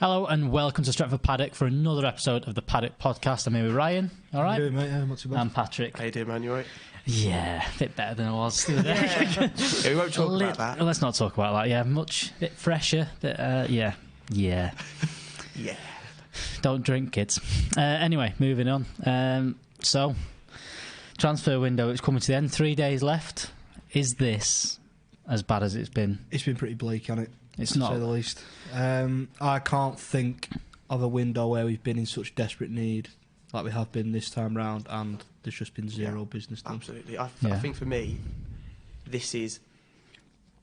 Hello and welcome to Stretford Paddock for another episode of the Paddock podcast. I'm here with Ryan. All right? How you doing, mate? Yeah, not too bad. And Patrick. How you doing, man? You all right? Yeah, a bit better than I was the other day. Yeah, we won't talk about that. Let's not talk about that. Yeah, bit fresher. Yeah. Don't drink, kids. Anyway, moving on. So, transfer window, it's coming to the end. 3 days left. Is this as bad as it's been? It's been pretty bleak, hasn't it? It's to not. say the least. I can't think of a window where we've been in such desperate need like we have been this time round, and there's just been zero business done. Absolutely. I think for me, this is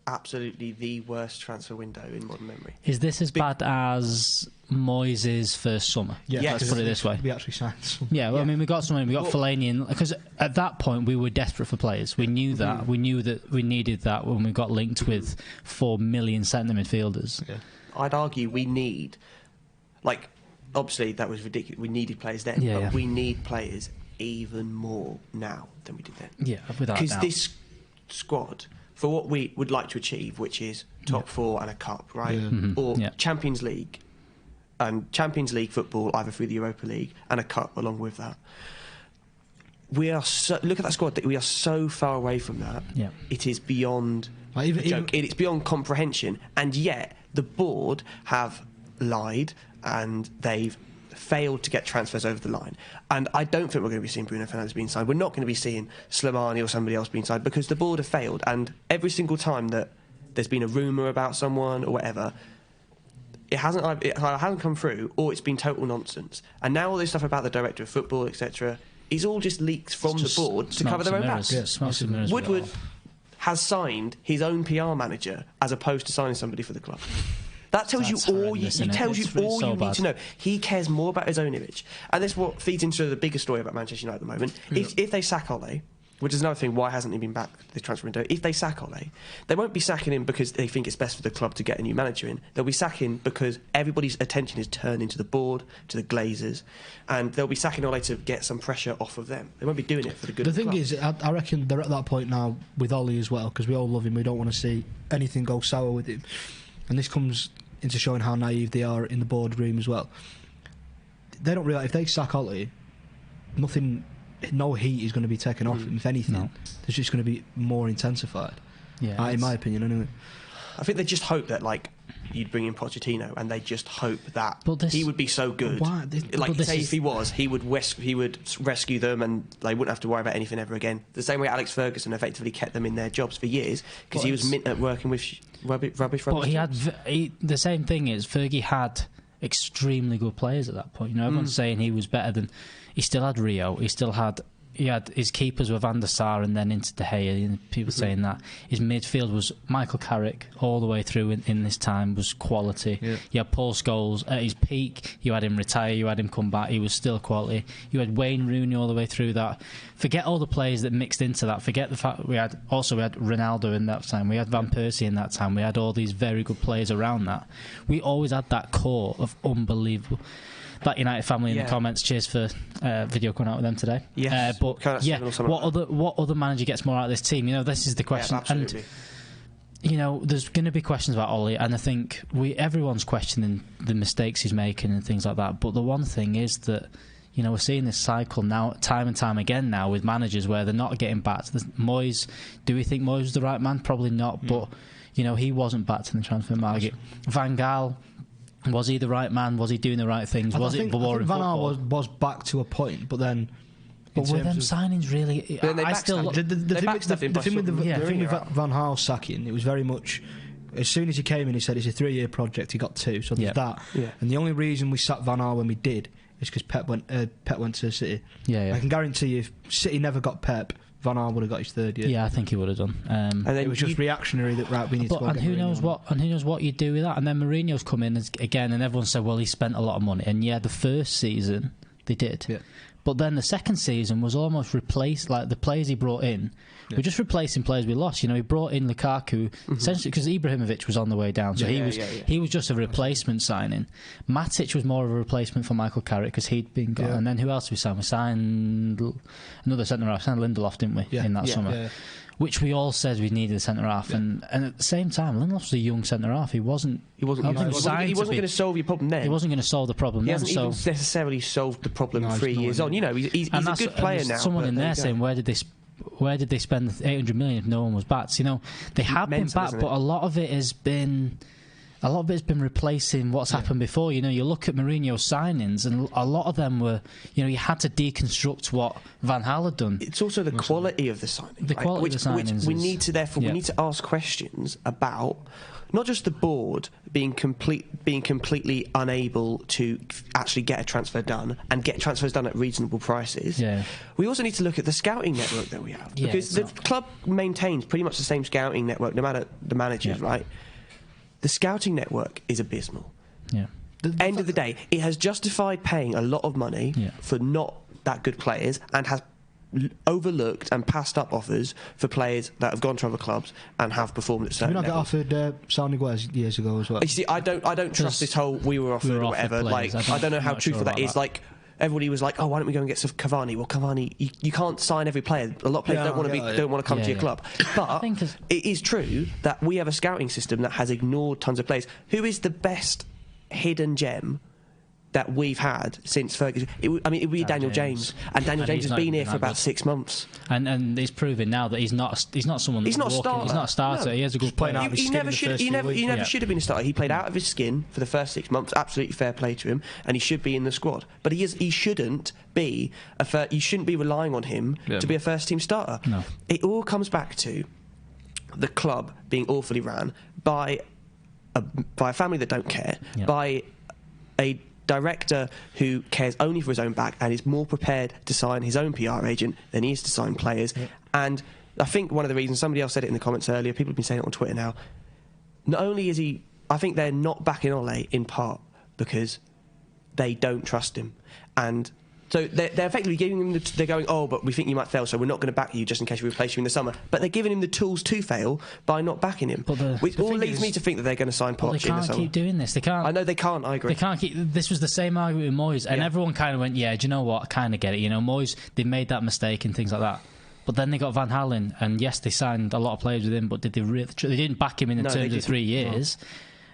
absolutely the worst transfer window in modern memory. Is this as bad as Moyes' first summer? Yeah, Let's put it this way. We actually signed some. Yeah, well, I mean, we got someone. We got Fellaini in, because at that point we were desperate for players. We knew that. We knew that we needed that when we got linked with 4 million centre midfielders. Yeah. I'd argue we need, obviously that was ridiculous. We needed players then, but we need players even more now than we did then. Yeah, without doubt. Because this squad, for what we would like to achieve, which is top 4 and a cup, right? Yeah. Or Champions League, and Champions League football either through the Europa League and a cup along with that. We are look at that squad. We are so far away from that. Yeah. It is beyond a joke. It's beyond comprehension, and yet the board have lied and they've failed to get transfers over the line. And I don't think we're going to be seeing Bruno Fernandes being signed. We're not going to be seeing Slimani or somebody else being signed because the board have failed. And every single time that there's been a rumour about someone or whatever, it hasn't come through, or it's been total nonsense. And now all this stuff about the director of football, etc., is all just leaks from the board to cover their own backs. Yeah, Woodward has signed his own PR manager as opposed to signing somebody for the club. That tells you all you need to know. He cares more about his own image, and that's what feeds into the bigger story about Manchester United at the moment. Yeah. If they sack Ole, which is another thing, why hasn't he been back this transfer window? If they sack Ole, they won't be sacking him because they think it's best for the club to get a new manager in. They'll be sacking because everybody's attention is turned into the board, to the Glazers, and they'll be sacking Ole to get some pressure off of them. They won't be doing it for the good of the club. The thing is, I reckon they're at that point now with Ole as well, because we all love him. We don't want to see anything go sour with him. And this comes into showing how naive they are in the boardroom as well. They don't realise if they sack Ole, no heat is going to be taken off him. If anything, it's just going to be more intensified. Yeah, in my opinion, anyway. I think they just hope that you'd bring in Pochettino, and they just hope that he would be so good. If he was, he would rescue them, and they wouldn't have to worry about anything ever again. The same way Alex Ferguson effectively kept them in their jobs for years because he was mint at working with rubbish. But the same thing is Fergie had extremely good players at that point. You know, everyone's saying he was better than. He still had Rio. He had his keepers were Van der Sar and then into De Gea. People saying that his midfield was Michael Carrick all the way through in this time was quality. Yeah. You had Paul Scholes at his peak. You had him retire. You had him come back. He was still quality. You had Wayne Rooney all the way through that. Forget all the players that mixed into that. Forget the fact we had Ronaldo in that time. We had Van Persie in that time. We had all these very good players around that. We always had that core of unbelievable. That United family in the comments. Cheers for video coming out with them today. Yes. What other manager gets more out of this team? You know, this is the question. Yeah, absolutely. And you know, there's going to be questions about Ole, and I think everyone's questioning the mistakes he's making and things like that. But the one thing is that, you know, we're seeing this cycle now, time and time again now, with managers where they're not getting backed. Moyes, do we think Moyes was the right man? Probably not. But you know, he wasn't backed in the transfer market. Van Gaal. Was he the right man? Was he doing the right things? I think Van Gaal was back to a point, but then. But were them signings really? The thing with Van Gaal sacking, it was very much. As soon as he came in, he said it's a 3-year project. He got 2, so there's that. Yeah. And the only reason we sacked Van Gaal when we did is because Pep went to City. Yeah. I can guarantee you, if City never got Pep, Van Gaal would have got his 3rd year. Yeah, I think he would have done. And then it was just reactionary that we need to go. And who knows what you do with that? And then Mourinho's come in again, and everyone said, well, he spent a lot of money. And the first season they did. Yeah. But then the second season was almost replaced, like the players he brought in were just replacing players we lost. You know, he brought in Lukaku essentially because Ibrahimovic was on the way down, so he was just a replacement signing. Matic was more of a replacement for Michael Carrick because he'd been gone. And then who else did we sign? We signed another centre half, signed Lindelof, didn't we, in that summer? Yeah. which we all said we needed a centre half, and at the same time, Lindelöf was a young centre half. He wasn't going to solve your problem then. He wasn't going to solve the problem. He hasn't even necessarily solved the problem 3 years on. You know, he's a good player now. Someone in there saying, where did they spend 800 million if no one was backed? You know, they have been backed, but a lot of it has been replacing what's happened before. You know, you look at Mourinho's signings, and a lot of them were, you know, you had to deconstruct what Van Gaal had done. It's also the quality of the signing. The quality of the signings. Which we need to ask questions about. Not just the board being completely unable to actually get a transfer done and get transfers done at reasonable prices. Yeah. We also need to look at the scouting network that we have, because the club maintains pretty much the same scouting network no matter the managers, right? The scouting network is abysmal. Yeah. End of the day, it has justified paying a lot of money for not that good players, and has overlooked and passed up offers for players that have gone to other clubs and have performed at certain levels. Did we not get offered Sarniguez years ago as well? You see, I don't trust this whole we were offered or whatever. Players. Like, I don't know how truthful that is. Like, everybody was like, "Oh, why don't we go and get some Cavani?" Well, Cavani, you can't sign every player. A lot of players don't want to come to your club. But it is true that we have a scouting system that has ignored tons of players. Who is the best hidden gem that we've had since Ferguson? It would be Daniel James, and Daniel James has been here for about 6 months. And he's proven now that he's not someone. He's not a starter. He's not a starter. No. He has a good play. He never should have been a starter. He played out of his skin for the first 6 months. Absolutely fair play to him, and he should be in the squad. But he shouldn't be you shouldn't be relying on him to be a first team starter. No. It all comes back to the club being awfully ran by a family that don't care, by a director who cares only for his own back and is more prepared to sign his own PR agent than he is to sign players. And I think one of the reasons, somebody else said it in the comments earlier, people have been saying it on Twitter now, not only is he, I think they're not backing Ole in part because they don't trust him. And so they're effectively giving him they're going, oh, but we think you might fail, so we're not going to back you just in case we replace you in the summer. But they're giving him the tools to fail by not backing him. Which all leads me to think that they're going to sign Poch in the summer. They can't keep doing this. They can't. I know they can't, I agree. They can't keep. This was the same argument with Moyes, and everyone kind of went, yeah, do you know what? I kind of get it. You know, Moyes, they made that mistake and things like that. But then they got Van Gaal in, and yes, they signed a lot of players with him, but did they really? They didn't back him in terms of 3 years. No.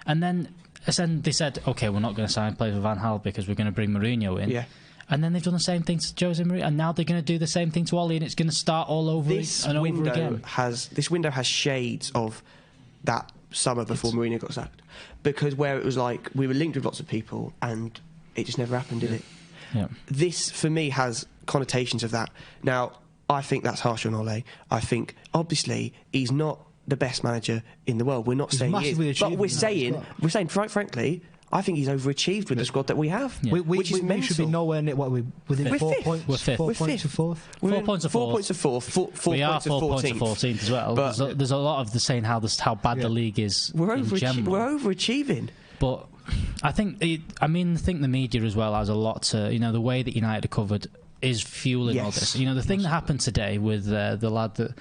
And then they said, okay, we're not going to sign players with Van Gaal because we're going to bring Mourinho in. Yeah. And then they've done the same thing to Jose Mourinho, and now they're going to do the same thing to Ole, and it's going to start all over over again. This window has shades of that summer before Mourinho got sacked, because where it was like we were linked with lots of people, and it just never happened, did it? Yeah. This, for me, has connotations of that. Now, I think that's harsh on Ole. I think, obviously, he's not the best manager in the world. We're not saying he is, but we're saying, frankly, I think he's overachieved with the squad that we have, which is mental. We should be nowhere near what within 4 points. We're fifth. 4 points of fourth. 4 points of 4 points of fourth. We are 4 points of 14th as well. But there's a lot of the saying how bad the league is. We're overachieving. But I think the media as well has a lot to, you know, the way that United are covered is fueling all this. You know, the thing that happened today with the lad that,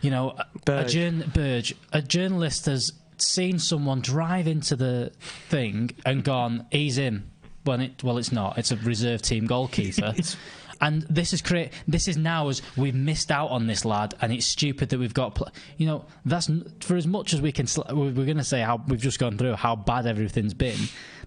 you know, Burge, a journalist has seen someone drive into the thing and gone, he's in. Well, it's not. It's a reserve team goalkeeper. And this is now as we've missed out on this lad, and it's stupid that we've got. You know, that's for as much as we can. We're going to say how we've just gone through how bad everything's been.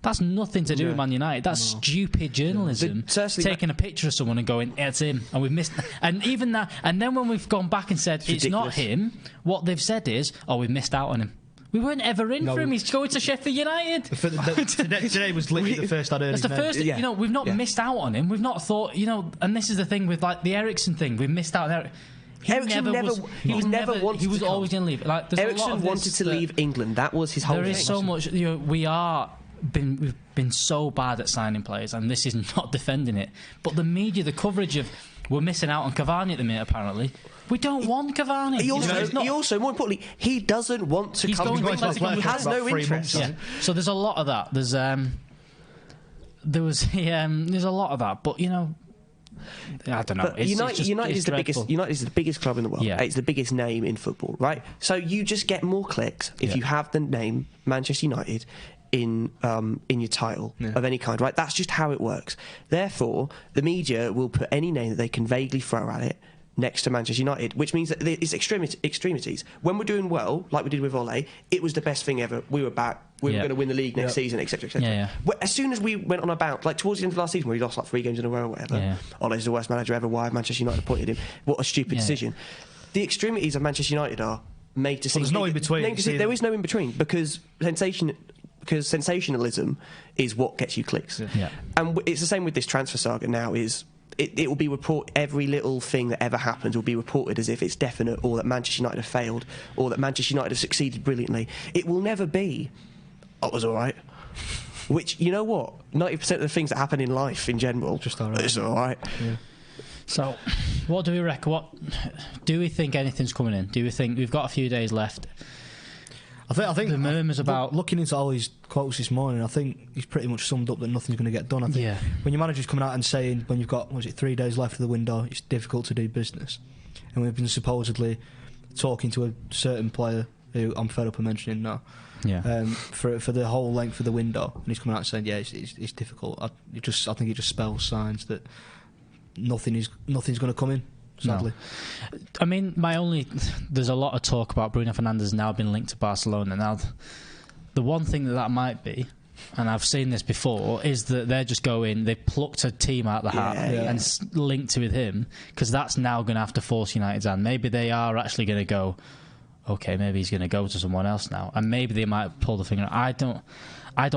That's nothing to do with Man United. That's stupid journalism. Taking a picture of someone and going, it's him, and we've missed. And even that. And then when we've gone back and said it's not him, what they've said is, oh, we've missed out on him. We weren't ever in for him. He's going to Sheffield United. Today was literally the first I'd heard. That's the first. You know, we've not missed out on him. We've not thought. You know, and this is the thing with like the Ericsson thing. We've missed out on Ericsson. He was always going to leave. Like, Ericsson wanted to leave England. That was his whole thing. There is so much. You know, we've been so bad at signing players, and this is not defending it. But the media, the coverage of we're missing out on Cavani at the minute. Apparently. We don't want Cavani. He also, more importantly, he doesn't want to come to England. He has no interest. Yeah. So there's a lot of that. There's a lot of that. But, you know, I don't know. United is the biggest club in the world. Yeah. It's the biggest name in football, right? So you just get more clicks if you have the name Manchester United in your title of any kind, right? That's just how it works. Therefore, the media will put any name that they can vaguely throw at it next to Manchester United, which means that it's extremities. When we're doing well, like we did with Ole, it was the best thing ever. We were back. We were going to win the league next season, etc., etc. As soon as we went on a bounce, like towards the end of last season, where he lost like 3 games in a row or whatever, Ole's the worst manager ever. Why Manchester United appointed him? What a stupid decision. The extremities of Manchester United are made to see. There's no in between. There is no in between because sensationalism is what gets you clicks. And it's the same with this transfer saga now. It will be every little thing that ever happens will be reported as if it's definite, or that Manchester United have failed, or that Manchester United have succeeded brilliantly. It will never be, it was all right. Which, you know what? 90% of the things that happen in life in general, just all right. It's all right. Yeah. So, what do we reckon? What do we think anything's coming in? Do we think we've got a few days left? I think the murmurs about looking into all his quotes this morning, I think he's pretty much summed up that nothing's going to get done. I think when your manager's coming out and saying when you've got 3 days left of the window, it's difficult to do business, and we've been supposedly talking to a certain player who I'm fed up of mentioning now, for the whole length of the window, and he's coming out and saying it's difficult. I think it just spells signs that nothing's going to come in. Sadly. No. I mean, there's a lot of talk about Bruno Fernandes now being linked to Barcelona. Now, the one thing that might be, and I've seen this before, is that they're just they plucked a team out of the hat and linked to with him, because that's now going to have to force United's hand. Maybe they are actually going to go, okay, maybe he's going to go to someone else now, and maybe they might pull the finger. I don't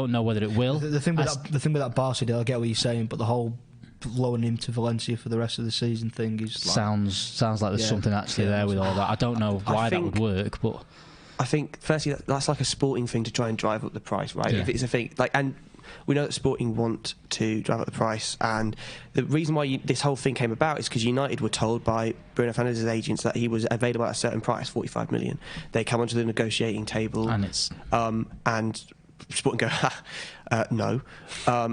know whether it will. The thing with that Barca deal, I get what you're saying, but the whole loaning him to Valencia for the rest of the season thing is sounds like there's something actually there with all that. I don't know why that would work, but I think firstly that's like a Sporting thing to try and drive up the price, right? If it's a thing and we know that Sporting want to drive up the price, and the reason why this whole thing came about is because United were told by Bruno Fernandes' agents that he was available at a certain price, 45 million. They come onto the negotiating table, and it's and Sporting go, no,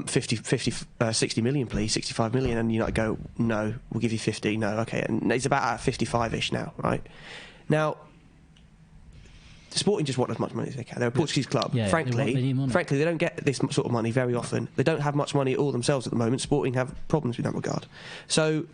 60 million, please, 65 million, and United go, no, we'll give you 50, no, okay, and it's about at 55-ish now, right? Now, Sporting just want as much money as they can. They're a Portuguese club. Frankly, they don't get this sort of money very often. They don't have much money at all themselves at the moment. Sporting have problems in that regard. So,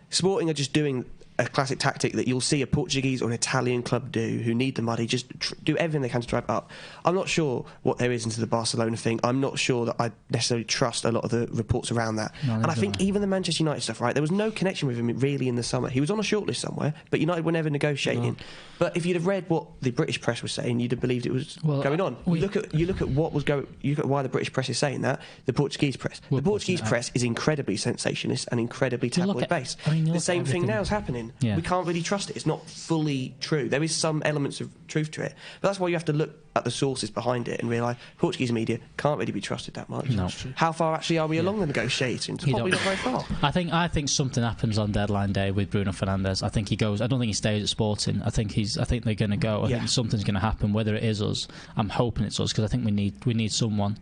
Sporting are just doing a classic tactic that you'll see a Portuguese or an Italian club do, who need the money, just do everything they can to drive it up. I'm not sure what there is into the Barcelona thing. I'm not sure that I necessarily trust a lot of the reports around that. And I think even the Manchester United stuff, right, there was no connection with him really in the summer. He was on a shortlist somewhere, but United were never negotiating. But if you'd have read what the British press was saying, you'd have believed it was going on. You look at what was going. You look at why the British press is saying that. The Portuguese press. The Portuguese press is incredibly sensationalist and incredibly tabloid based. The same thing now is happening. We can't really trust it. It's not fully true. There is some elements of truth to it, but that's why you have to look at the sources behind it and realise Portuguese media can't really be trusted that much. No. How far actually are we along the negotiations? Probably not very far. I think something happens on deadline day with Bruno Fernandes. I think he goes. I don't think he stays at Sporting. I think they're going to go. I think something's going to happen. Whether it is us, I'm hoping it's us, because I think we need someone.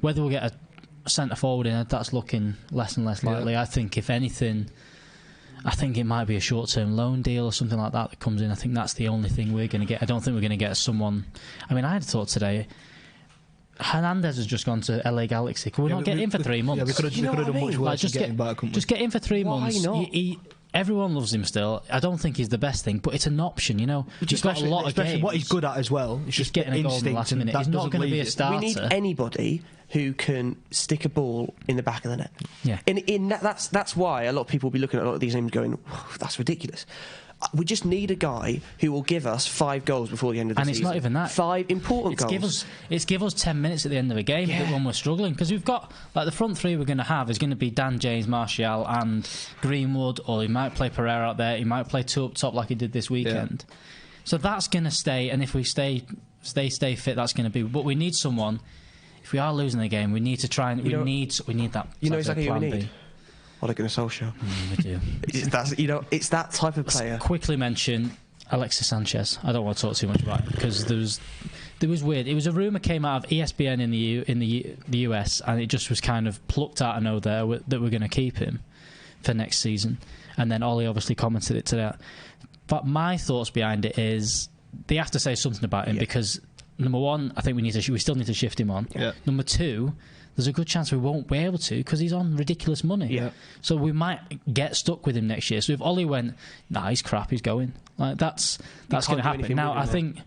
Whether we'll get a centre forward in, that's looking less and less likely. I think if anything, I think it might be a short-term loan deal or something like that comes in. I think that's the only thing we're going to get. I don't think we're going to get someone. I mean, I had thought today, Hernandez has just gone to LA Galaxy. Can we not get him for 3 months? Yeah, we could have done much worse to get him back. Just get him for 3 months. Why not? Everyone loves him still. I don't think he's the best thing, but it's an option, you know. He's got a lot of games. What he's good at as well. It's just getting a goal in the last minute. He's not going to be a starter. We need anybody who can stick a ball in the back of the net. Yeah. That's why a lot of people will be looking at a lot of these names going, that's ridiculous. We just need a guy who will give us 5 goals before the end of the season. And it's not even that. 5 important goals. It's give us 10 minutes at the end of a game when we're struggling. Because we've got, like, the front three we're going to have is going to be Dan James, Martial and Greenwood, or he might play Pereira out there, he might play 2 up top like he did this weekend. Yeah. So that's going to stay, and if we stay fit, that's going to be. But we need someone, if we are losing the game, we need to try and, we need that. You know exactly who we need? Ole Gunnar Solskjaer. We do. It's that type of player. Let's quickly mention Alexis Sanchez. I don't want to talk too much about it because there was weird. It was a rumour came out of ESPN in the US, and it just was kind of plucked out of nowhere that we're going to keep him for next season. And then Ole obviously commented it to that. But my thoughts behind it is they have to say something about him because number one, I think we still need to shift him on. Yeah. Number two, there's a good chance we won't be able to because he's on ridiculous money. Yeah. So we might get stuck with him next year. So if Ollie went, nah, he's crap, he's going. Like that's going to happen. Now I think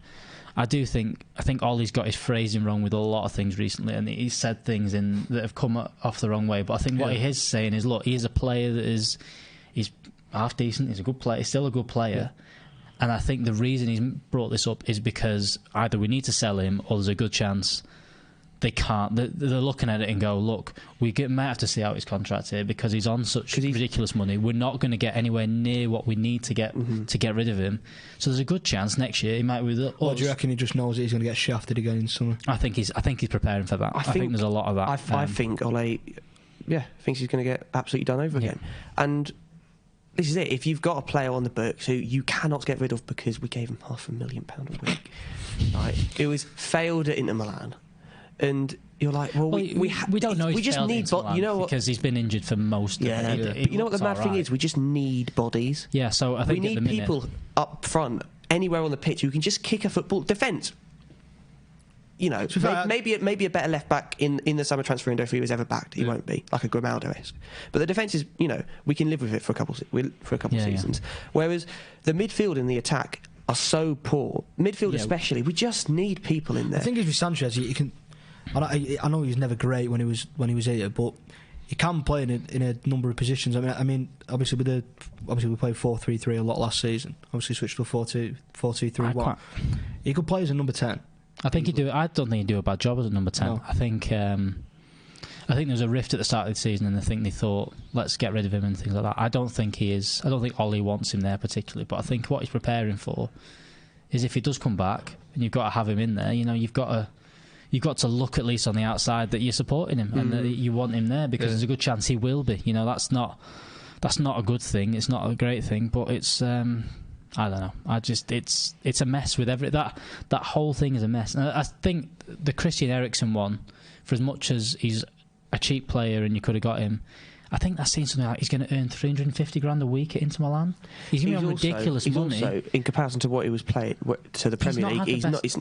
Ollie's got his phrasing wrong with a lot of things recently, and he's said things that have come off the wrong way. But I think what he is saying is, look, he's a player that he's half decent. He's a good player. He's still a good player. Yeah. And I think the reason he's brought this up is because either we need to sell him or there's a good chance they can't. They're looking at it and go, look, we might have to see out his contract here because he's on such ridiculous money. We're not going to get anywhere near what we need to get to get rid of him. So there's a good chance next year he might be with us. Or do you reckon he just knows that he's going to get shafted again in summer? I think he's preparing for that. I think there's a lot of that. I think Ole, thinks he's going to get absolutely done over again. And this is it. If you've got a player on the books who you cannot get rid of because we gave him £500,000 a week, right? It was failed at Inter Milan. And you're like, well, we don't know. We just need, you know what? Because he's been injured for most of it. But you know what the mad thing is? We just need bodies. Yeah, so I think we need people up front, anywhere on the pitch, who can just kick a football. Defence. You know, maybe a better left back in the summer transfer window if he was ever backed. He won't be like a Grimaldo-esque. But the defence is, we can live with it for a couple seasons. Whereas the midfield and the attack are so poor. Midfield especially, we just need people in there. The thing is with Sanchez, you can. I know he was never great when he was here, but he can play in a number of positions. I mean, obviously we played 4-3-3 a lot last season. Obviously switched to a 4-2-3-1. He could play as a number 10. I think he'd do. I don't think he'd do a bad job as a number 10. No. I think there was a rift at the start of the season, and I think they thought, let's get rid of him and things like that. I don't think he is. I don't think Ollie wants him there particularly, but I think what he's preparing for is if he does come back, and you've got to have him in there. You've got to look at least on the outside that you're supporting him and that you want him there because there's a good chance he will be. That's not a good thing. It's not a great thing, but it's I don't know. It's a mess with that whole thing is a mess. And I think the Christian Eriksen one, for as much as he's a cheap player and you could have got him, I think that's saying something like he's going to earn $350,000 a week at Inter Milan. He's going to be on ridiculous money. He's also, in comparison to what he was playing to the Premier League,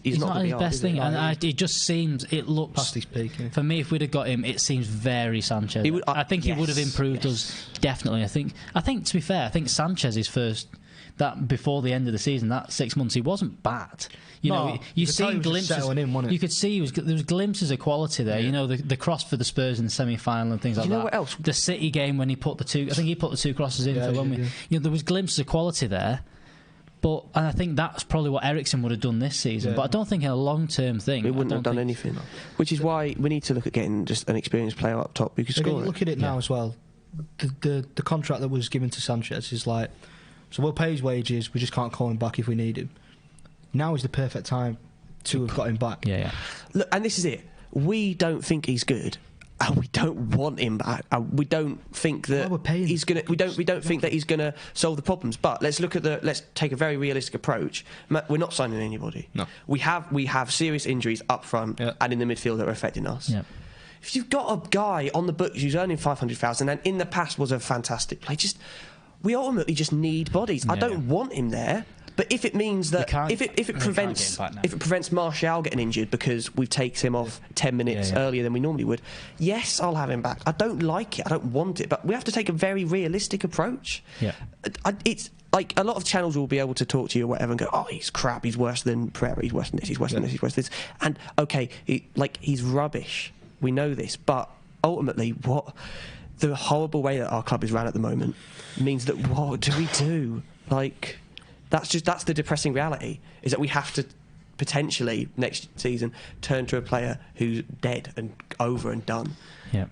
he's not his best thing. And it just seems, it looks past his peak. Yeah. For me, if we'd have got him, it seems very Sanchez. I think he would have improved us definitely. I think to be fair, I think Sanchez's first. That before the end of the season, that 6 months, he wasn't bad. You see glimpses. You could see there was glimpses of quality there. Yeah. The cross for the Spurs in the semi-final and things like that. You know what else? The City game when he put the two. I think he put the two crosses in for one. There was glimpses of quality there. And I think that's probably what Eriksen would have done this season. But I don't think in a long-term thing. He wouldn't have done anything. Which is why we need to look at getting just an experienced player up top who can score. Look at it now as well. The contract that was given to Sanchez is like. So we'll pay his wages, we just can't call him back if we need him. Now is the perfect time to have got him back. Yeah. Look, and this is it. We don't think he's good. And we don't want him back. We don't think that he's gonna. We don't think that he's gonna solve the problems. But let's take a very realistic approach. We're not signing anybody. No. We have serious injuries up front and in the midfield that are affecting us. Yeah. If you've got a guy on the books who's earning $500,000 and in the past was a fantastic player, we ultimately just need bodies. I don't want him there, but if it means that if it prevents Martial getting injured because we've taken him off 10 minutes earlier than we normally would, yes, I'll have him back. I don't like it. I don't want it, but we have to take a very realistic approach. Yeah, it's like a lot of channels will be able to talk to you or whatever and go, oh, he's crap. He's worse than Pereira. He's worse than this. He's worse than this. He's worse than this. And okay, he's rubbish. We know this, but ultimately, the horrible way that our club is ran at the moment means that what do we do? That's the depressing reality, is that we have to potentially next season turn to a player who's dead and over and done. Yeah,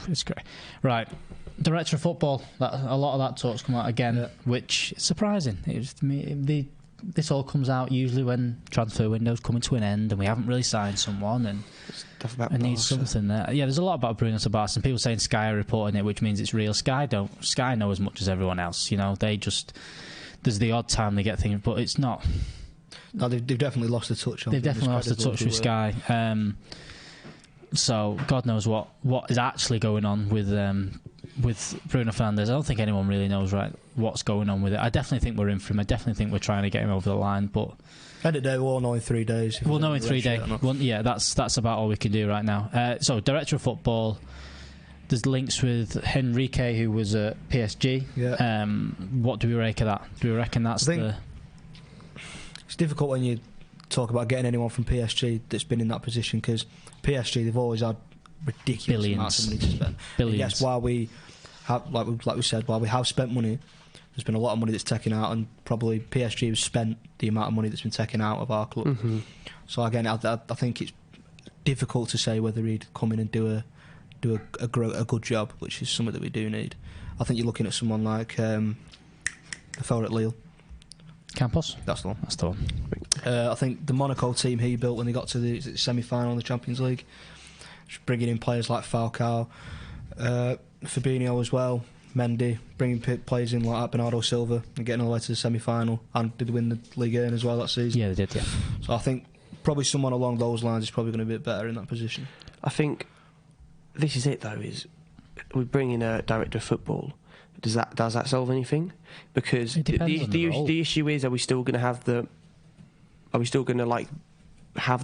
it's great. Right, director of football. A lot of that talk's come out again, which is surprising. This all comes out usually when transfer windows coming to an end and we haven't really signed someone and need something there. Yeah, there's a lot about Bruno Tabas and people saying Sky are reporting it, which means it's real. Sky know as much as everyone else. There's the odd time they get things, but it's not. No, they've definitely lost the touch. They've definitely lost the touch with Sky. So God knows what is actually going on with Bruno Fernandes. I don't think anyone really knows what's going on with it. I definitely think we're in for him. I definitely think we're trying to get him over the line, but End of the day, we'll all know in 3 days. We'll know in 3 days. Yeah, that's about all we can do right now. So, director of football, there's links with Henrique, who was at PSG. Yeah. What do we reckon of that? Do we reckon that's the... It's difficult when you talk about getting anyone from PSG that's been in that position, because PSG, they've always had ridiculous amounts of money to spend. Billions. Yes, while we have, like we said, while we have spent money, there's been a lot of money that's taken out, and probably PSG has spent the amount of money that's been taken out of our club. Mm-hmm. So again, I think it's difficult to say whether he'd come in and do a good job, which is something that we do need. I think you're looking at someone like the fella at Lille. Campos? That's the one. That's the one. I think the Monaco team he built when they got to the semi-final in the Champions League, just bringing in players like Falcao, Fabinho as well, Mendy, bringing players in like that, Bernardo Silva, and getting all the way to the semi-final, and did win the Ligue 1 as well that season. Yeah, they did, yeah. So I think probably someone along those lines is probably going to be a bit better in that position. I think this is it, though, is we bring in a director of football. Does that solve anything? Because the issue is, are we still going to have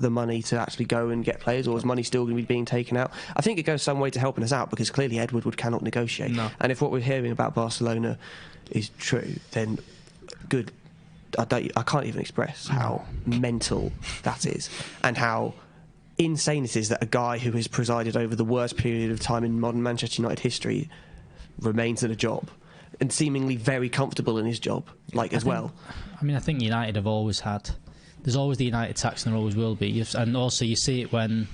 the money to actually go and get players, or is money still going to be being taken out? I think it goes some way to helping us out, because clearly Ed Woodward cannot negotiate. No. And if what we're hearing about Barcelona is true, then good. I can't even express how mental that is, and how insane it is that a guy who has presided over the worst period of time in modern Manchester United history remains in a job and seemingly very comfortable in his job, as well. I mean, I think United have always had... There's always the United tax, and there always will be. And also you see it when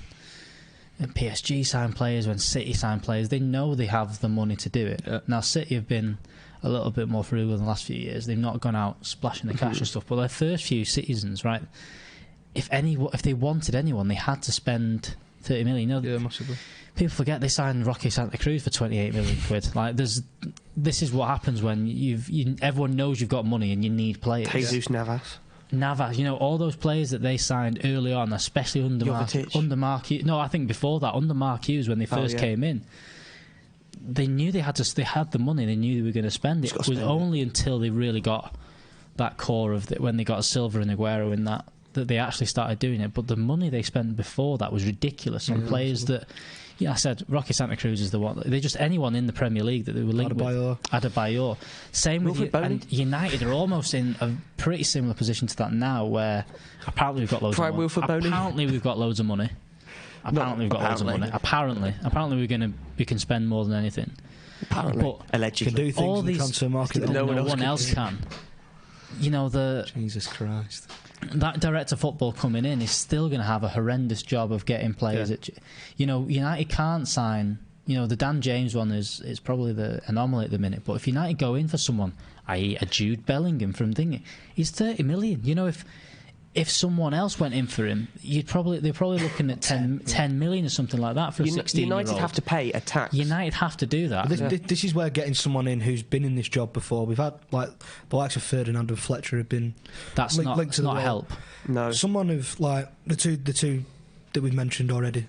PSG sign players, when City sign players. They know they have the money to do it. Yeah. Now, City have been a little bit more frugal in the last few years. They've not gone out splashing the cash and stuff. But their first few seasons, right, if they wanted anyone, they had to spend 30 million. Yeah, massively. People forget they signed Rocky Santa Cruz for 28 million quid. This is what happens when everyone knows you've got money and you need players. Jesus Navas, all those players that they signed early on, especially under Mark Hughes. No, I think before that, under Mark Hughes, when they first came in, they knew they had the money. They knew they were going to spend it. It was only until they really got that core of when they got Silva and Aguero in that they actually started doing it. But the money they spent before that was ridiculous on players that. Yeah, I said Rocky Santa Cruz is the one. They just anyone in the Premier League that they were linked with. Adebayor. Same with and United are almost in a pretty similar position to that now, where apparently we've got loads of money. Apparently we've got loads of money. Apparently we can spend more than anything. Apparently, but allegedly, can do things all in the transfer market that no one else can. Jesus Christ. That director of football coming in is still going to have a horrendous job of getting players. Yeah. United can't sign. The Dan James one is probably the anomaly at the minute. But if United go in for someone, i.e. a Jude Bellingham from Dingy, he's 30 million. If someone else went in for him, they're probably looking at 10 million or something like that for a 16-year-old. United have to pay a tax. United have to do that. This is where getting someone in who's been in this job before. We've had the likes of Ferdinand and Fletcher have been linked to not help. No, someone of the two that we've mentioned already.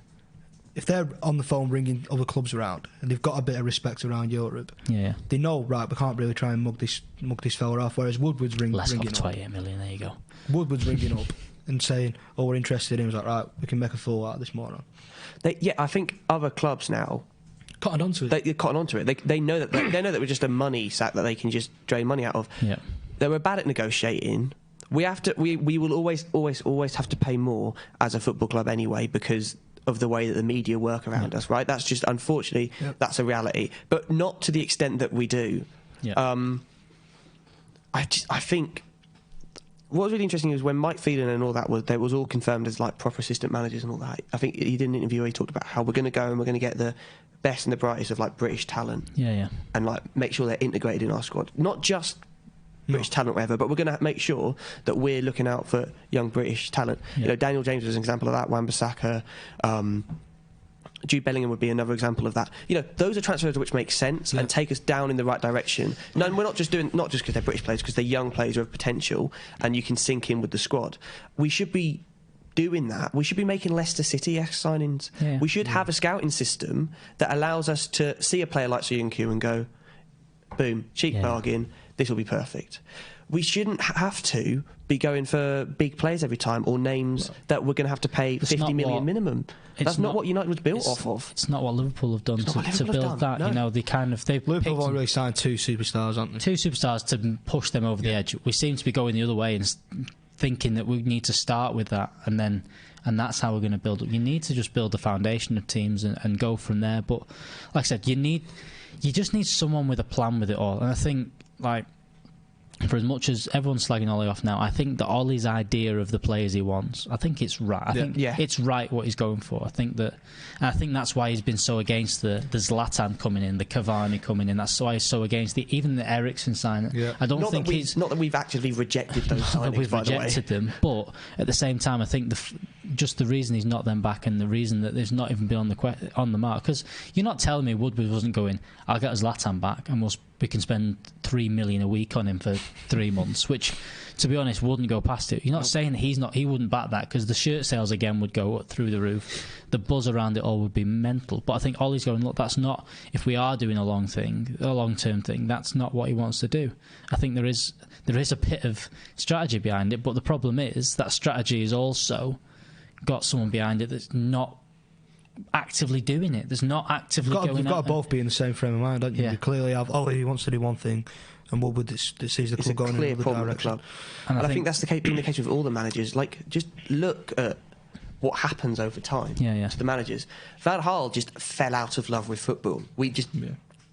If they're on the phone ringing other clubs around and they've got a bit of respect around Europe, they know, right, we can't really try and mug this fella off. Whereas Woodward's ringing up. 28 million. There you go. Woodward's ringing up and saying, "Oh, we're interested." And he was like, "Right, we can make a fool out of this moron." I think other clubs now cottoned onto it. They're cottoned onto it. They know that they know that we're just a money sack that they can just drain money out of. Yeah. They were bad at negotiating. We will always have to pay more as a football club anyway, because of the way that the media work around us, right? That's just, unfortunately, that's a reality. But not to the extent that we do. Yeah. I think what was really interesting was when Mike Phelan and all that was all confirmed as proper assistant managers and all that. I think he did an interview where he talked about how we're going to go and we're going to get the best and the brightest of British talent. Yeah. And make sure they're integrated in our squad. Not just British talent, whatever, but we're going to make sure that we're looking out for young British talent. Yeah. Daniel James was an example of that. Wan-Bissaka, Jude Bellingham would be another example of that. Those are transfers which make sense and take us down in the right direction. No, we're not just because they're British players, because they're young players who have potential and you can sink in with the squad. We should be doing that. We should be making Leicester City-esque signings. Yeah. We should have a scouting system that allows us to see a player like Soyuncu and go, boom, cheap bargain, this will be perfect. We shouldn't have to be going for big players every time or names that we're going to have to pay 50 million minimum. That's not what United was built off of. It's not what Liverpool have done to build that. No. You know, Liverpool have already signed 2 superstars, haven't they? 2 superstars to push them over the edge. We seem to be going the other way and thinking that we need to start with that, and that's how we're going to build it. You need to just build the foundation of teams and go from there. But like I said, you just need someone with a plan with it all. And I think, like, for as much as everyone's slagging Ollie off now, I think that Ollie's idea of the players he wants, I think it's right. I think it's right what he's going for. I think that's why he's been so against the Zlatan coming in, the Cavani coming in. That's why he's so against even the Eriksen signing. Yeah. I don't think not that we've actively rejected those signings. We've rejected them, but at the same time, I think just the reason he's not them back, and the reason that there's not even been on the mark, because you're not telling me Woodward wasn't going, I'll get Zlatan back and we can spend 3 million a week on him for 3 months, which, to be honest, wouldn't go past it. You're not saying he wouldn't back that, because the shirt sales again would go through the roof. The buzz around it all would be mental. But I think Ollie's going, look, that's not, if we are doing a long-term thing, that's not what he wants to do. I think there is a bit of strategy behind it, but the problem is that strategy has also got someone behind it that's not actively doing it. There's not actively going. You've got to both be in the same frame of mind, don't you? Yeah. You clearly have Ollie who wants to do one thing, and Woodward that sees the club going in another direction. And I think that's been the case with all the managers. Like, just look at what happens over time to the managers. Van Gaal just fell out of love with football. We just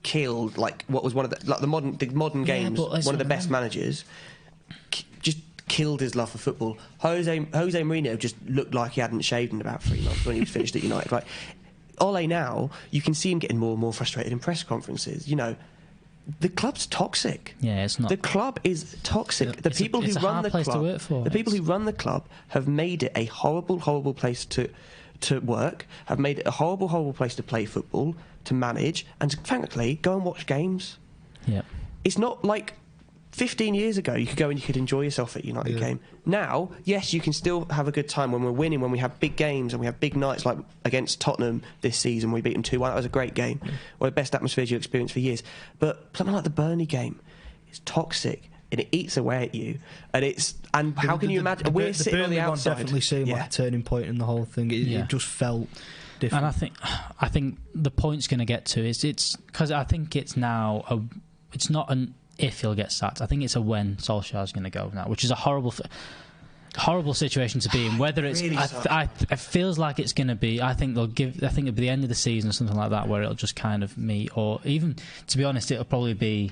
killed what was one of the modern games. One of the best managers just killed his love for football. Jose Mourinho just looked like he hadn't shaved in about 3 months when he was finished at United. Like, Ole now, you can see him getting more and more frustrated in press conferences. You know, the club's toxic. Yeah, it's not. The club is toxic. The people who run the club, people who run the club, have made it a horrible, horrible place to work. Have made it a horrible, horrible place to play football, to manage, and to, frankly, go and watch games. Yeah, it's not like 15 years ago, you could go and you could enjoy yourself at United game. Now, yes, you can still have a good time when we're winning, when we have big games and we have big nights, like against Tottenham this season. We beat them 2-1. That was a great game. One of the best atmospheres you've experienced for years. But something like the Burnley game is toxic, and it eats away at you. And how can you imagine? We're sitting on the outside. Definitely seeing like a turning point in the whole thing. It just felt different. And I think the point's going to get to is it's because I think it's now it's not an if he'll get sacked. I think it's a when Solskjaer's going to go now, which is a horrible situation to be in. Whether it's, really it feels like it's going to be. I think it'll be the end of the season or something like that, where it'll just kind of meet, or even, to be honest, it'll probably be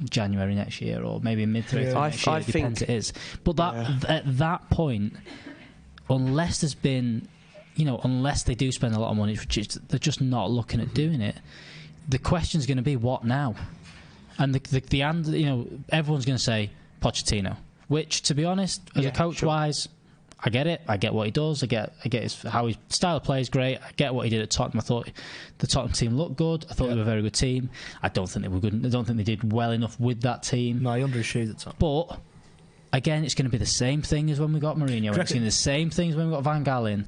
January next year, or maybe mid-February next year. It depends. It is, but at that point, unless there's been, unless they do spend a lot of money, which they're just not looking at doing it. The question's going to be, what now? And everyone's going to say Pochettino, which, to be honest, as a coach-wise, I get it. I get what he does. I get how his style of play is great. I get what he did at Tottenham. I thought the Tottenham team looked good. I thought they were a very good team. I don't think they were good. I don't think they did well enough with that team. No, he underachieved at Tottenham. But again, it's going to be the same thing as when we got Mourinho. It's going to be the same thing as when we got Van Gaal in.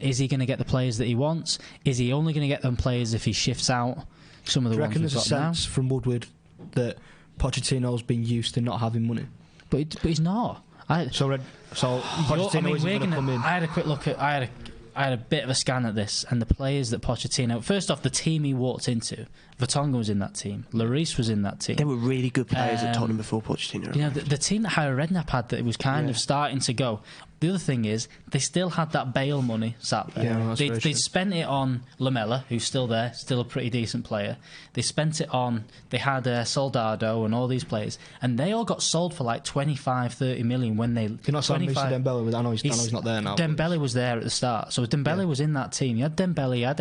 Is he going to get the players that he wants? Is he only going to get them players if he shifts out some of the ones we've got now? There's a sense from Woodward that Pochettino's been used to not having money, but he's not. Pochettino isn't going to come in. I had a quick look at. I had a bit of a scan at this, and the players that Pochettino. First off, the team he walked into. Vertonghen was in that team. Lloris was in that team. They were really good players at Tottenham before Pochettino. The team that Harry Redknapp had, that it was kind of starting to go. The other thing is, they still had that Bale money sat there. Yeah, they spent it on Lamela, who's still there, still a pretty decent player. They spent it on, they had Soldado and all these players, and they all got sold for like 25-30 million when they... You're not signing Dembele, I know he's not there now. Dembele was there at the start, so Dembele was in that team. You had Dembele, you had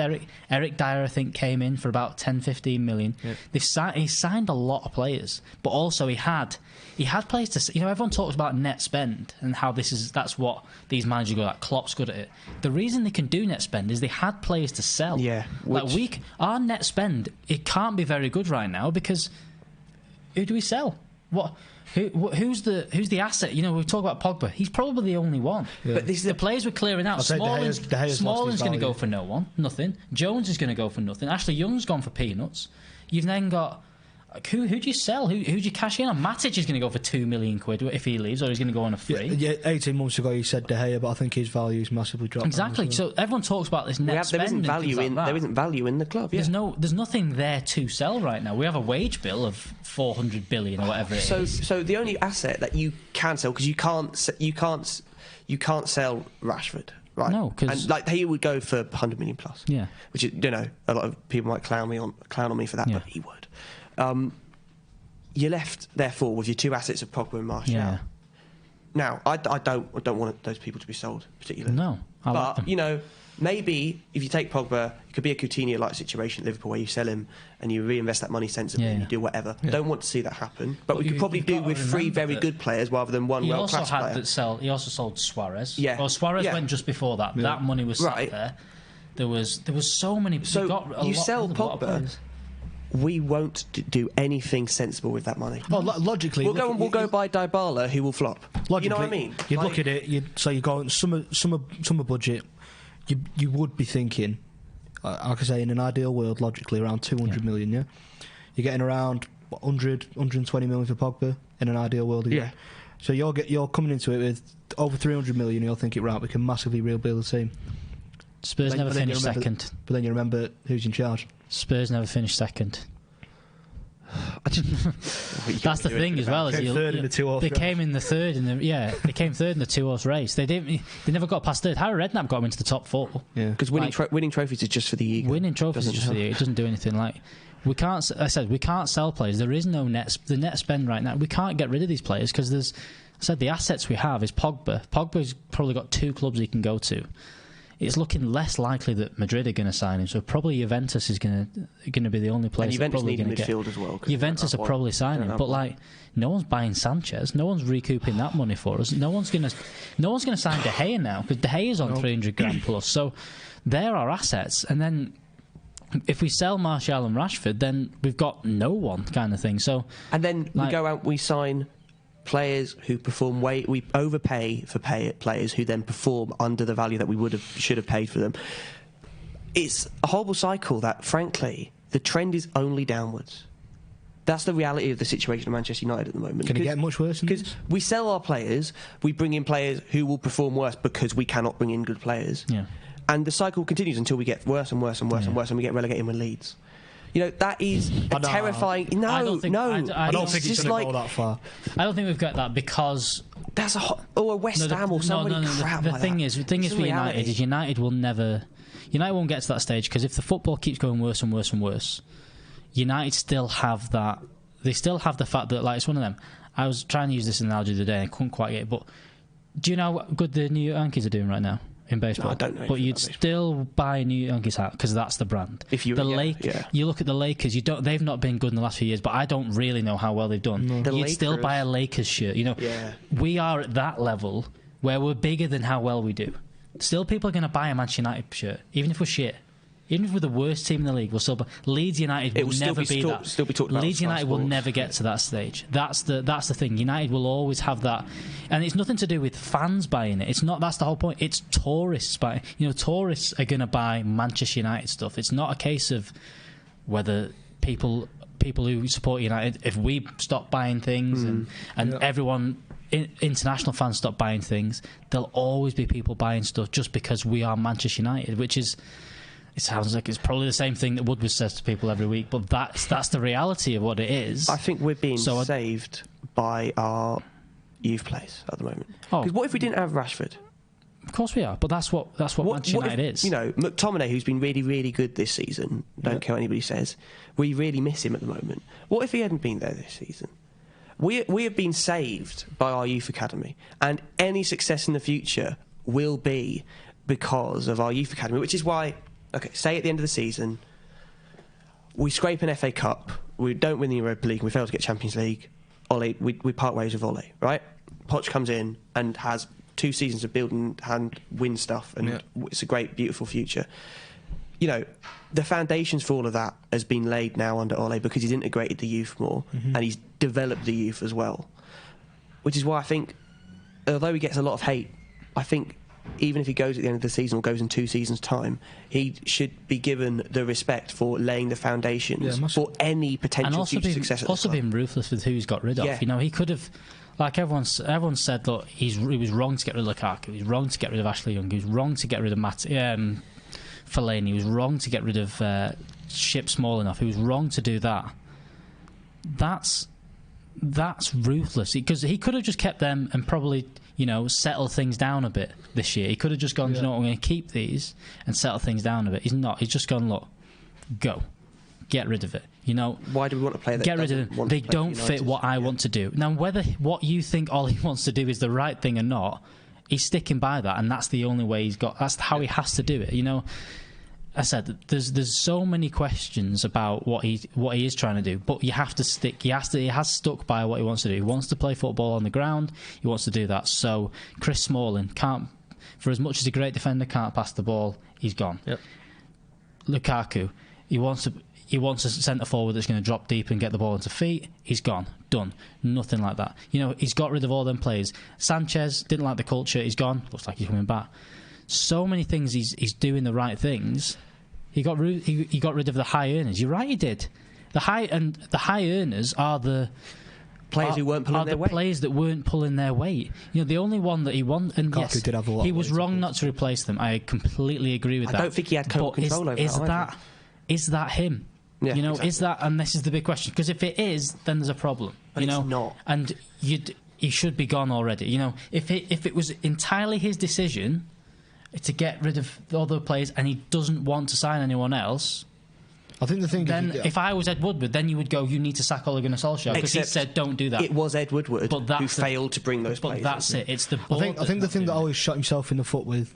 Eric Dyer, I think, came in for about 10-15 million. Yeah. He signed a lot of players, but also he had players to... everyone talks about net spend and how that's what these managers go like. Klopp's good at it. The reason they can do net spend is they had players to sell. Yeah. Our net spend, it can't be very good right now, because who do we sell? Who's the asset? We talk about Pogba. He's probably the only one. Yeah. But the players we're clearing out. Smalling's going to go for nothing. Jones is going to go for nothing. Ashley Young's gone for peanuts. You've then got Like, who do you sell? Who do you cash in on? Matic is going to go for £2 million if he leaves, or he's going to go on a free. Yeah, 18 months ago you said De Gea, but I think his value's massively dropped. Exactly. Well. So everyone talks about this net spend. There isn't value in the club. Yeah. There's nothing there to sell right now. We have a wage bill of 400 billion or whatever it is. So the only asset that you can sell, because you can't sell Rashford. Right. No, because he would go for 100 million plus. Yeah, which is, a lot of people might clown on me for that, but he would. You're left therefore with your two assets of Pogba and Martial. Yeah. Now, I don't want those people to be sold particularly. No, I like them. Maybe if you take Pogba, it could be a Coutinho-like situation at Liverpool where you sell him and you reinvest that money sensibly and you do whatever. Yeah. Don't want to see that happen, but we could probably do with three very good players rather than one world-class player. He also sold Suarez. Yeah. Well, Suarez went just before that. Yeah. That money was sat there. There was so many. So you sell Pogba. We won't do anything sensible with that money. Well, logically, we'll go buy Dybala, who will flop. Logically, you know what I mean? You'd look at it. You go summer budget. You would be thinking, like I say, in an ideal world, logically around 200 million. Yeah, you're getting around 120 million for Pogba in an ideal world. Yeah. So you're coming into it with over 300 million. You're thinking, right, we can massively rebuild the team. Spurs never finished second. But then you remember who's in charge. Spurs never finished second. That's the thing as well. They came in the third in the they came third in the 2-horse race. They never got past third. Harry Redknapp got them into the top 4. Yeah, because winning trophies is just for the ego. Winning trophies is just for the ego. It doesn't do anything. We can't sell players. There is no the net spend right now. We can't get rid of these players because the assets we have is Pogba. Pogba's probably got 2 clubs he can go to. It's looking less likely that Madrid are going to sign him, so probably Juventus is going to be the only place. And Juventus need a midfield as well. Juventus are probably signing him, but no one's buying Sanchez. No one's recouping that money for us. No one's going to sign De Gea now because De Gea is on 300 grand plus. So they're our assets, and then if we sell Martial and Rashford, then we've got no one kind of thing. So and then we go out, we sign players who perform we overpay for players who then perform under the value that we should have paid for them. It's a horrible cycle that, frankly, the trend is only downwards. That's the reality of the situation at Manchester United at the moment. Can it get much worse? Because we sell our players, we bring in players who will perform worse because we cannot bring in good players. Yeah. And the cycle continues until we get worse and worse and worse and worse, and we get relegated with Leeds. That is a terrifying. No, I don't think it's going to go that far. I don't think we've got that because that's a West Ham or somebody crap like that. The thing is for United is United won't get to that stage because if the football keeps going worse and worse and worse, United still have that. They still have the fact that it's one of them. I was trying to use this analogy the other day and I couldn't quite get it. But do you know what good the New York Yankees are doing right now? In baseball, no, I don't know. But you'd still buy a New Yankees hat because that's the brand. If you you look at the Lakers, they've not been good in the last few years, but I don't really know how well they've done. No. You'd still buy a Lakers shirt. We are at that level where we're bigger than how well we do. Still, people are going to buy a Manchester United shirt, even if we're shit. Even if we're the worst team in the league, we'll still. Leeds United will never be that. Still be talked about. Leeds United will never get to that stage. That's the thing. United will always have that, and it's nothing to do with fans buying it. It's not. That's the whole point. It's tourists buying. Tourists are going to buy Manchester United stuff. It's not a case of whether people who support United. If we stop buying things and everyone. International fans stop buying things. There'll always be people buying stuff just because we are Manchester United, which is. It sounds like it's probably the same thing that Woodward says to people every week, but that's the reality of what it is. I think we're being saved by our youth players at the moment. Because what if we didn't have Rashford? Of course we are, but that's what Manchester United is. McTominay, who's been really, really good this season, don't care what anybody says, we really miss him at the moment. What if he hadn't been there this season? We have been saved by our youth academy, and any success in the future will be because of our youth academy, which is why... Okay, say at the end of the season, we scrape an FA Cup, we don't win the Europa League, and we fail to get Champions League. We part ways with Ole, right? Poch comes in and has 2 seasons of building and win stuff, and it's a great, beautiful future. The foundations for all of that has been laid now under Ole because he's integrated the youth more and he's developed the youth as well. Which is why I think, although he gets a lot of hate, I think even if he goes at the end of the season or goes in 2 seasons' time, he should be given the respect for laying the foundations for any potential future success at the club. Also been ruthless with who he's got rid of. You know, he could have, like everyone said, look, he was wrong to get rid of Lukaku, he was wrong to get rid of Ashley Young, he was wrong to get rid of Fellaini, he was wrong to get rid of Ship Small-enough, he was wrong to do that. That's ruthless, because he could have just kept them and probably, you know, settled things down a bit this year. He could have just gone, you know what, I'm going to keep these and settle things down a bit. He's not. He's just gone, look, go. Get rid of it. You know, why do we want to play that? Get rid of them. They don't fit what I want to do. Now, whether what you think Ollie wants to do is the right thing or not, he's sticking by that, and that's the only way he's got. That's how he has to do it. You know, I said there's so many questions about what he is trying to do, but you have to stick. He has stuck by what he wants to do. He wants to play football on the ground. He wants to do that. So Chris Smalling can't, for as much as a great defender, can't pass the ball. He's gone. Yep. Lukaku, he wants a centre forward that's going to drop deep and get the ball into feet. He's gone. Done. Nothing like that. You know, he's got rid of all them players. Sanchez didn't like the culture. He's gone. Looks like he's coming back. So many things. He's doing the right things. He got rid of the high earners. You're right. He did. The high earners are the players who weren't pulling their weight. Players that weren't pulling their weight. You know, the only one that he won, and yes, did have a lot he was wrong not to replace them. I completely agree with that. I don't think he had control over that. Is that him? Yeah, you know, exactly. Is that? And this is the big question, because if it is, then there's a problem. But it's not. And he should be gone already. You know, if it was entirely his decision to get rid of the other players and he doesn't want to sign anyone else, I think the thing. Then, if I was Ed Woodward, then you would go, you need to sack Ole Gunnar Solskjaer, because he said don't do that. It was Ed Woodward who failed to bring those players. But that's it. It's the board. I think the thing that always shot himself in the foot with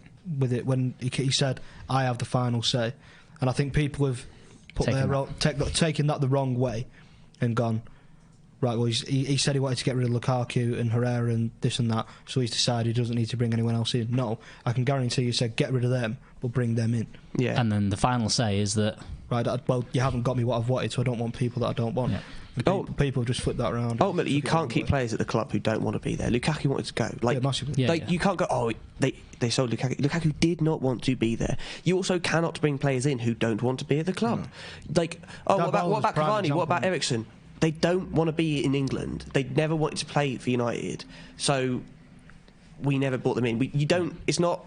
it when he said, "I have the final say," and I think people have taken that the wrong way and gone, right, well, he said he wanted to get rid of Lukaku and Herrera and this and that, so he's decided he doesn't need to bring anyone else in. No, I can guarantee you said get rid of them, but bring them in. Yeah. And then the final say is that, right, well, you haven't got me what I've wanted, so I don't want people that I don't want. Yeah. People have just flipped that around. Ultimately, you can't keep players at the club who don't want to be there. Lukaku wanted to go. Massively. You can't go, they sold Lukaku. Lukaku did not want to be there. You also cannot bring players in who don't want to be at the club. No. What about Cavani? What about Eriksen? They don't want to be in England. They never wanted to play for United. So we never brought them in. It's not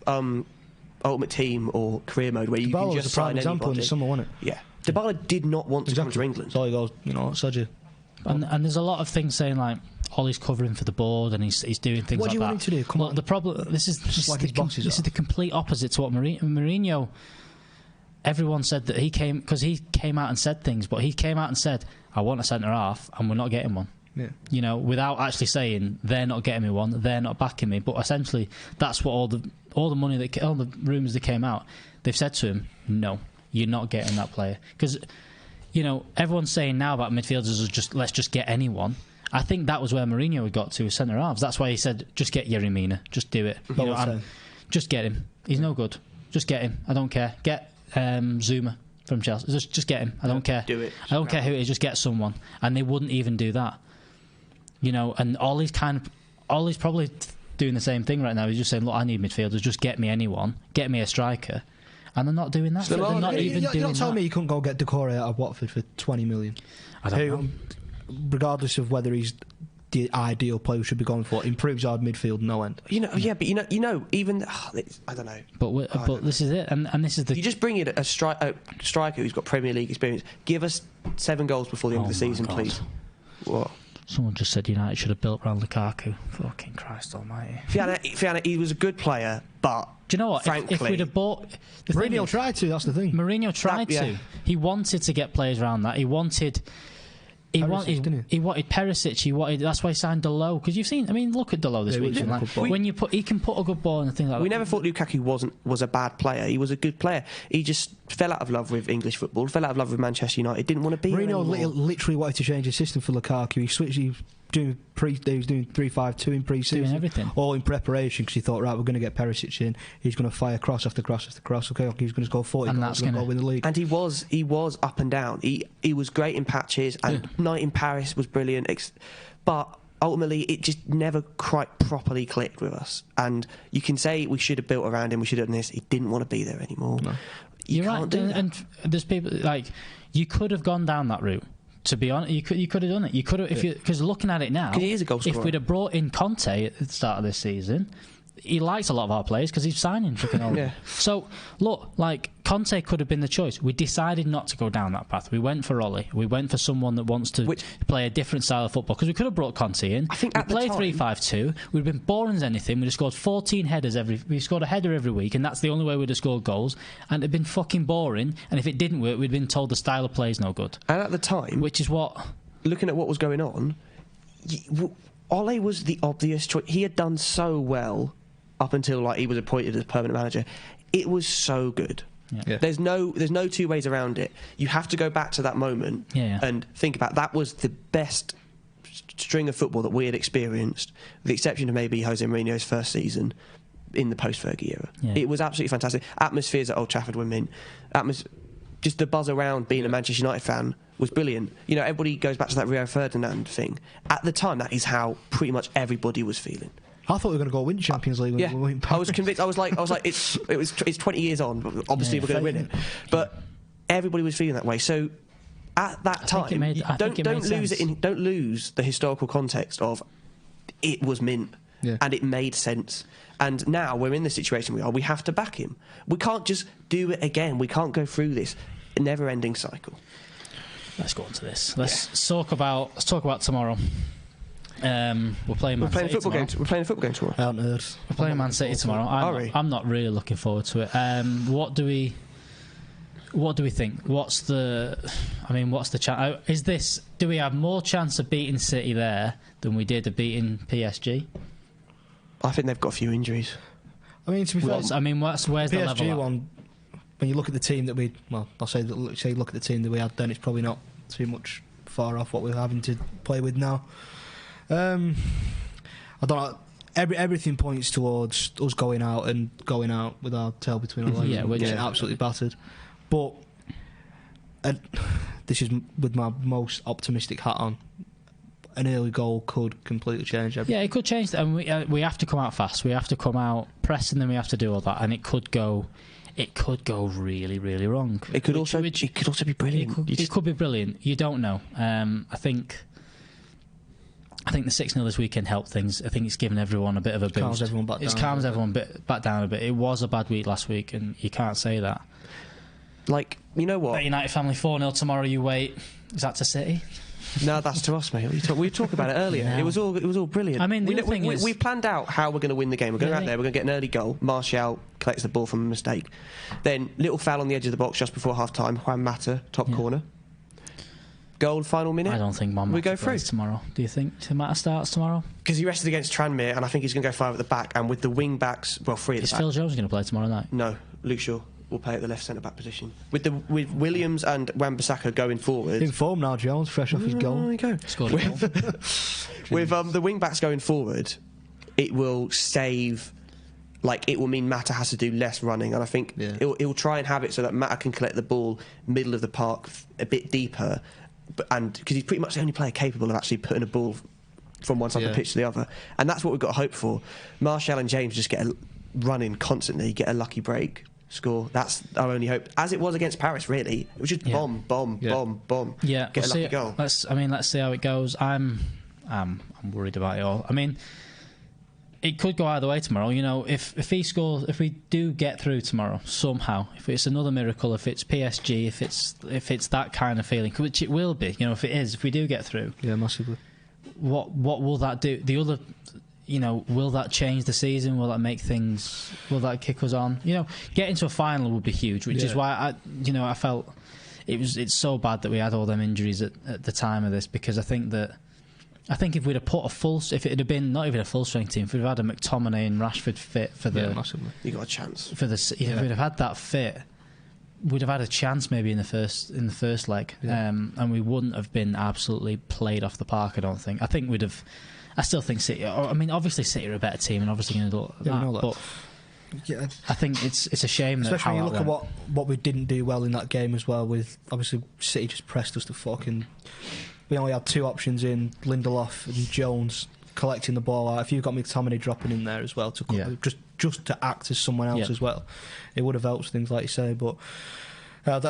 Ultimate Team or career mode where you can just sign anybody. In the summer, wasn't it? Yeah. Dybala did not want to come to England. So he goes, Sergio. And there's a lot of things saying like Ollie's covering for the board and he's doing things like that. What do you want him to do? Come on. The problem, this is the complete opposite to what Mourinho. Everyone said that he came out and said things, but he came out and said, "I want a centre half, and we're not getting one." Yeah. You know, without actually saying they're not getting me one, they're not backing me. But essentially, that's what all the rumours that came out. They've said to him, "No, you're not getting that player." Because, you know, everyone's saying now about midfielders is let's just get anyone. I think that was where Mourinho had got to with centre halves. That's why he said, "Just get Yerry Mina, just do it. Just get him. He's no good. Just get him. I don't care. Get Zuma from Chelsea. Just get him. I don't care. Do it. I don't care who it is. Just get someone." And they wouldn't even do that. You know, and Ollie's probably doing the same thing right now. He's just saying, "Look, I need midfielders. Just get me anyone. Get me a striker." And they're not doing that. They're not even doing that. You're not telling me you couldn't go get Decore out of Watford for 20 million. I don't know. Regardless of whether he's the ideal player we should be going for, improves our midfield no end. Even I don't know. But this is it, and this is the. You just bring in a striker who's got Premier League experience. Give us 7 goals before the end of the season, please. What? Someone just said United should have built around Lukaku. Fucking Christ Almighty! Fiana, he was a good player, but do you know what? Frankly, if we'd have bought, Mourinho tried to. That's the thing. Mourinho tried to. He wanted to get players around that. He wanted Perisic. That's why he signed Delo. Because you've seen. I mean, look at Delo this week. He can put a good ball and things like that. We never thought Lukaku was a bad player. He was a good player. He just fell out of love with English football. Fell out of love with Manchester United. Didn't want to be. Mourinho literally wanted to change his system for Lukaku. He switched. He was doing 3-5-2 in pre-season, doing everything, all in preparation, because he thought, right, we're going to get Perisic in. He's going to fire cross after cross after cross. Okay, he's going to score 40 goals. He's going to go win the league. And he was up and down. He was great in patches, and night in Paris was brilliant. But ultimately, it just never quite properly clicked with us. And you can say we should have built around him, we should have done this. He didn't want to be there anymore. No. You're right, and there's people like you could have gone down that route. To be honest, you could have done it. You could have, because looking at it now, he is a goal scorer. If we'd have brought in Conte at the start of this season, he likes a lot of our players because he's signing freaking all. So look, like Conte could have been the choice. We decided not to go down that path. We went for Ollie. We went for someone that wants to play a different style of football, because we could have brought Conte in. I think we played 3-5-2. We'd been boring as anything. We'd have scored 14 headers we scored a header every week, and that's the only way we'd have scored goals. And it'd been fucking boring. And if it didn't work, we'd been told the style of play is no good. And at the time, which is what, looking at what was going on, Ole was the obvious choice. He had done so well up until he was appointed as permanent manager. It was so good. Yeah. There's no two ways around it. You have to go back to that moment and think about that was the best string of football that we had experienced, with the exception of maybe Jose Mourinho's first season in the post-Fergie era. Yeah. It was absolutely fantastic. Atmospheres at Old Trafford were mint. Just the buzz around being a Manchester United fan was brilliant. You know, everybody goes back to that Rio Ferdinand thing. At the time, that is how pretty much everybody was feeling. I thought we were going to go win Champions League. Yeah, I was convinced. I was like, it's 20 years on. But obviously, we're going to win it. But everybody was feeling that way. So at that time, don't lose the historical context of it was mint and it made sense. And now we're in the situation we are. We have to back him. We can't just do it again. We can't go through this never-ending cycle. Let's go on to this. Let's talk about tomorrow. We're playing Man City tomorrow. We're playing a football game tomorrow. We're playing Man City tomorrow. I'm not really looking forward to it. What do we think? What's the chance? Is this? Do we have more chance of beating City there than we did of beating PSG? I think they've got a few injuries. I mean, to be fair, where's PSG the level one? When you look at the team that look at the team that we had then, it's probably not too much far off what we're having to play with now. I don't know. Everything points towards us going out with our tail between our legs. We're getting absolutely battered. But this is with my most optimistic hat on. An early goal could completely change everything. Yeah, it could change, and we have to come out fast. We have to come out pressing, then we have to do all that, and it could go really, really wrong. It could also be brilliant. It could be brilliant. You don't know. I think the 6-0 this weekend helped things. I think it's given everyone a bit of a boost. Calms everyone back down a bit. It was a bad week last week, and you can't say that. Like, you know what? United family 4-0 tomorrow. You wait. Is that to City? No, that's to us, mate. We talked about it earlier. No. It was all brilliant. I mean, we planned out how we're going to win the game. We're going out there. We're going to get an early goal. Martial collects the ball from a mistake. Then little foul on the edge of the box just before half time. Juan Mata top corner. Goal final minute. I don't think Juan Mata plays tomorrow. Do you think Mata starts tomorrow? Because he rested against Tranmere, and I think he's going to go 5 at the back. And with the wing backs, three at the back. Is Phil Jones going to play tomorrow night? No, Luke Shaw will play at the left centre back position with Williams and Wan-Bissaka going forward. In form now, Jones, fresh off his goal. There you go. Scored a goal. With the wing backs going forward, it will save. Like, it will mean Mata has to do less running, and I think it'll try and have it so that Mata can collect the ball middle of the park a bit deeper, and because he's pretty much the only player capable of actually putting a ball from one side of the pitch to the other, and that's what we've got to hope for. Martial and James just get a run in constantly, get a lucky break. Score. That's our only hope. As it was against Paris, really. It was just bomb. Yeah, get a lucky goal. Let's see how it goes. I'm worried about it all. I mean, it could go either way tomorrow. You know, if he scores, if we do get through tomorrow somehow, if it's another miracle, if it's PSG, if it's that kind of feeling, which it will be. You know, if we do get through, massively. What will that do? The other. You know, will that change the season? Will that make things? Will that kick us on? You know, getting to a final would be huge, which is why I felt it's so bad that we had all them injuries at the time of this, because I think if we'd have put if it had been not even a full strength team, if we'd have had a McTominay and Rashford fit for massively, you got a chance for if we'd have had that fit, we'd have had a chance maybe in the first leg, and we wouldn't have been absolutely played off the park. I don't think. I think we'd have. I still think City. I mean, obviously City are a better team, and obviously going to do that. But I think it's a shame, especially when you look at what we didn't do well in that game as well. With obviously City just pressed us to fucking. we only had two options in Lindelof and Jones collecting the ball out. If you've got McTominay dropping in there as well to just to act as someone else as well, it would have helped things like you say. But you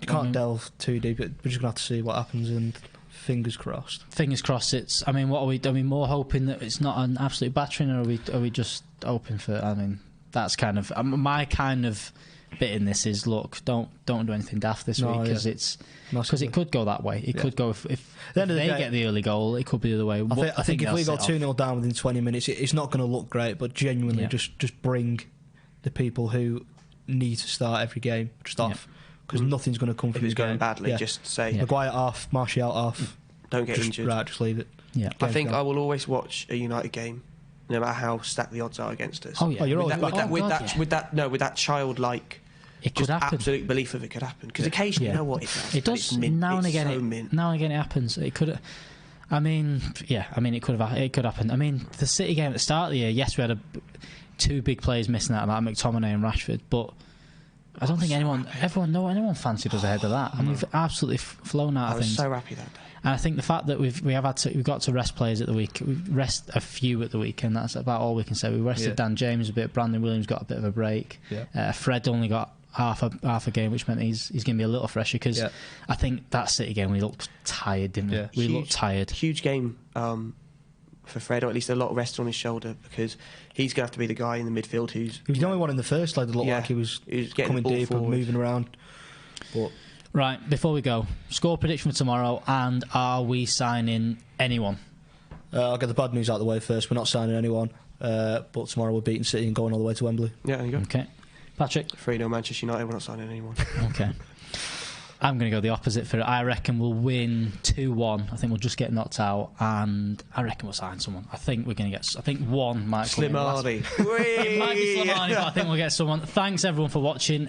can't delve too deep. We're just gonna have to see what happens, and fingers crossed. Fingers crossed. What are we more hoping that it's not an absolute battering, or are we just hoping for? I mean, that's kind of my kind of bit in this is, look, don't do anything daft this week, because it could go that way. It could go if they get the early goal, it could be the other way. I think if we go 2-0 down within 20 minutes, it's not going to look great, but genuinely just bring the people who need to start every game just off, because nothing's going to come from this game. If it's going badly, just say Maguire off, Martial off. Don't get injured. Right, just leave it. Yeah, I think I will always watch a United game, no matter how stacked the odds are against us. Oh yeah, you're always with that childlike. It could happen. Absolute belief of it could happen, because occasionally, you know what, it does. It does. Now and again, it happens. It could. I mean, it could have. It could happen. I mean, the City game at the start of the year. Yes, we had two big players missing out of that, McTominay and Rashford. But I don't think anyone fancied us ahead of that. And we've absolutely flown out of things. I was so happy that day. And I think the fact that we've got to rest players at the week. We rest a few at the weekend. That's about all we can say. We rested Dan James a bit. Brandon Williams got a bit of a break. Fred only got half a game, which meant he's going to be a little fresher, because I think that City game we looked tired, didn't we? We looked tired. Huge game for Fred, or at least a lot of rest on his shoulder, because he's going to have to be the guy in the midfield who's... He was the only one in the first leg that looked like he was coming deep and moving around. But right, before we go, score prediction for tomorrow, and are we signing anyone? I'll get the bad news out of the way first. We're not signing anyone, but tomorrow we're beating City and going all the way to Wembley. Yeah, there you go. Okay. Patrick? 3-0 Manchester United, we're not signing anyone. Okay. I'm going to go the opposite for it. I reckon we'll win 2-1. I think we'll just get knocked out, and I reckon we'll sign someone. I think we're going to get... I think one might come in. Slimani. It might be Slimani, but I think we'll get someone. Thanks, everyone, for watching.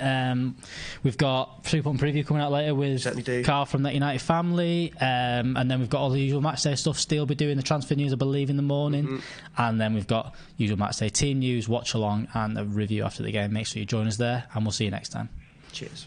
We've got 3-point preview coming out later with Carl from That United Family, and then we've got all the usual matchday stuff. Steve will be doing the transfer news, I believe, in the morning, and then we've got usual matchday team news, watch along, and a review after the game. Make sure you join us there, and we'll see you next time. Cheers.